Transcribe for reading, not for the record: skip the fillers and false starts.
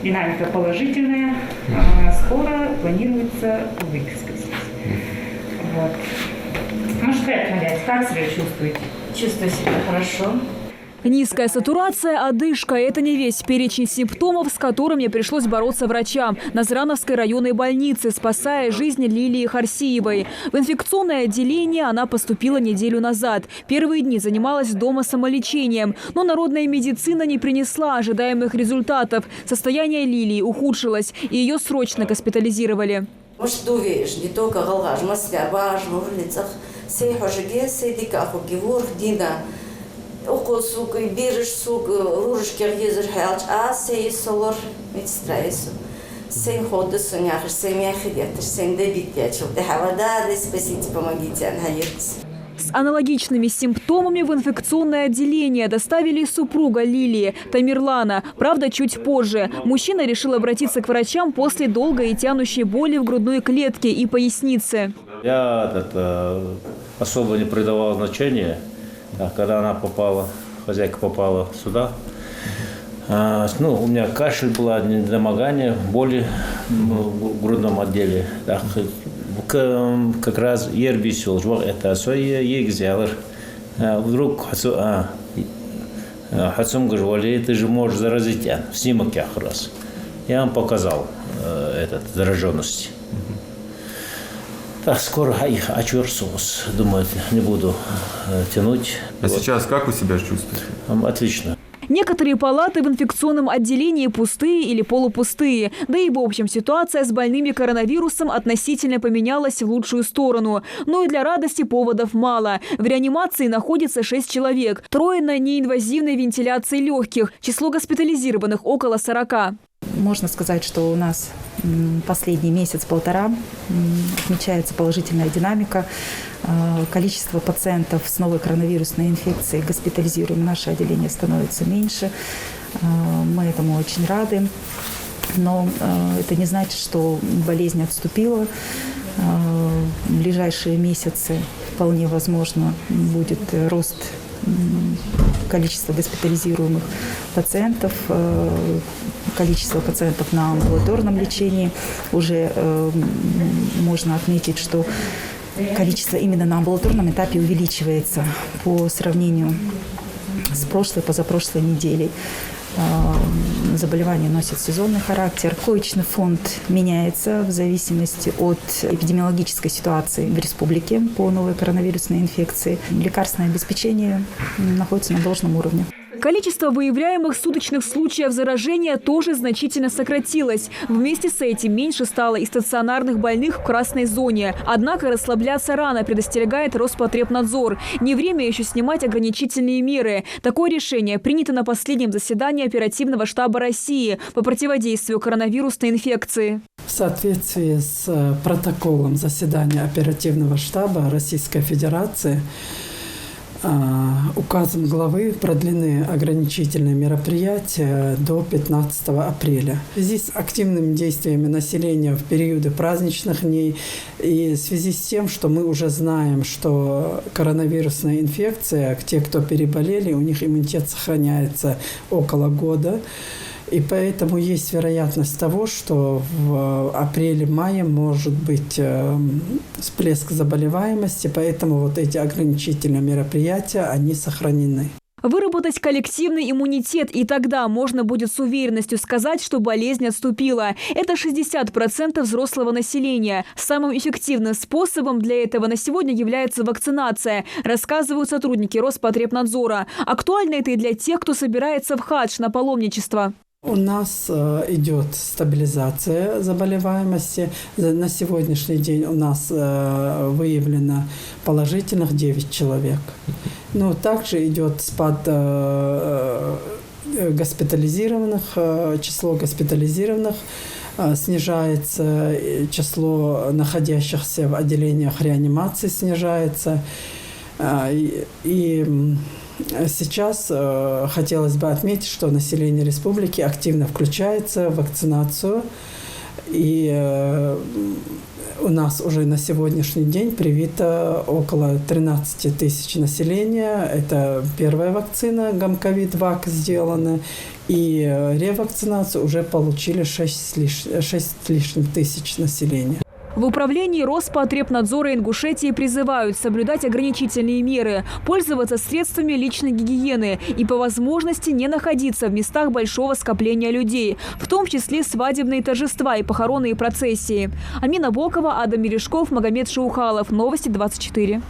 динамика положительная. Скоро планируется выписка здесь. Вот. Может, вы отмерять, как себя чувствуете? Чувствую себя хорошо. Низкая сатурация, одышка – это не весь перечень симптомов, с которыми пришлось бороться врачам Назрановской районной больницы, спасая жизнь Лилии Харсиевой. В инфекционное отделение она поступила неделю назад. Первые дни занималась дома самолечением. Но народная медицина не принесла ожидаемых результатов. Состояние Лилии ухудшилось, и ее срочно госпитализировали. Около сука, берешь сука, ружки гезер хелч, а сей солор митстраису. Сей ходы суняхр, сей мяхидятр, сей добитячил. Да хавада, да спасите, помогите, анхаирц. С аналогичными симптомами в инфекционное отделение доставили супруга Лилии, Тамерлана. Правда, чуть позже. Мужчина решил обратиться к врачам после долгой и тянущей боли в грудной клетке и пояснице. Я особо не придавал значения. Когда она попала, хозяйка попала сюда, у меня кашель была, недомогание, боли в грудном отделе. Как раз ербисел, это егзялыр. Вдруг хацум говорит, ты же можешь заразить в снимоках раз. Я вам показал зараженность. Так, скоро их очерсус. Думаю, не буду тянуть. А вот. Сейчас как вы себя чувствуете? Отлично. Некоторые палаты в инфекционном отделении пустые или полупустые. Да и в общем ситуация с больными коронавирусом относительно поменялась в лучшую сторону. Но и для радости поводов мало. В реанимации находится 6 человек. 3 на неинвазивной вентиляции легких. Число госпитализированных около 40. Можно сказать, что у нас последний месяц-полтора отмечается положительная динамика. Количество пациентов с новой коронавирусной инфекцией, госпитализируемых в наше отделение, становится меньше. Мы этому очень рады. Но это не значит, что болезнь отступила. В ближайшие месяцы вполне возможно будет рост количества госпитализируемых пациентов, количество пациентов на амбулаторном лечении. Уже можно отметить, что количество именно на амбулаторном этапе увеличивается по сравнению с прошлой, позапрошлой неделей. Заболевание носит сезонный характер. Коечный фонд меняется в зависимости от эпидемиологической ситуации в республике по новой коронавирусной инфекции. Лекарственное обеспечение находится на должном уровне. Количество выявляемых суточных случаев заражения тоже значительно сократилось. Вместе с этим меньше стало и стационарных больных в красной зоне. Однако расслабляться рано, предостерегает Роспотребнадзор. Не время еще снимать ограничительные меры. Такое решение принято на последнем заседании оперативного штаба России по противодействию коронавирусной инфекции. В соответствии с протоколом заседания оперативного штаба Российской Федерации указом главы продлены ограничительные мероприятия до 15 апреля. В связи с активными действиями населения в периоды праздничных дней и в связи с тем, что мы уже знаем, что коронавирусная инфекция, те, кто переболели, у них иммунитет сохраняется около года. И поэтому есть вероятность того, что в апреле-мае может быть всплеск заболеваемости, поэтому вот эти ограничительные мероприятия, они сохранены. Выработать коллективный иммунитет, и тогда можно будет с уверенностью сказать, что болезнь отступила. Это 60% взрослого населения. Самым эффективным способом для этого на сегодня является вакцинация, рассказывают сотрудники Роспотребнадзора. Актуально это и для тех, кто собирается в хадж на паломничество. У нас идет стабилизация заболеваемости. На сегодняшний день у нас выявлено положительных 9 человек. Но также идет спад госпитализированных, число госпитализированных, снижается число находящихся в отделениях реанимации, снижается. И сейчас хотелось бы отметить, что население республики активно включается в вакцинацию. И У нас уже на сегодняшний день привито около 13 тысяч населения. Это первая вакцина Гамковид-ВАК сделана. И ревакцинацию уже получили 6 с лишним тысяч населения. В управлении Роспотребнадзора Ингушетии призывают соблюдать ограничительные меры, пользоваться средствами личной гигиены и по возможности не находиться в местах большого скопления людей, в том числе свадебные торжества и похоронные процессии. Амина Бокова, Адам Мережков, Магомед Шаухалов. Новости 24.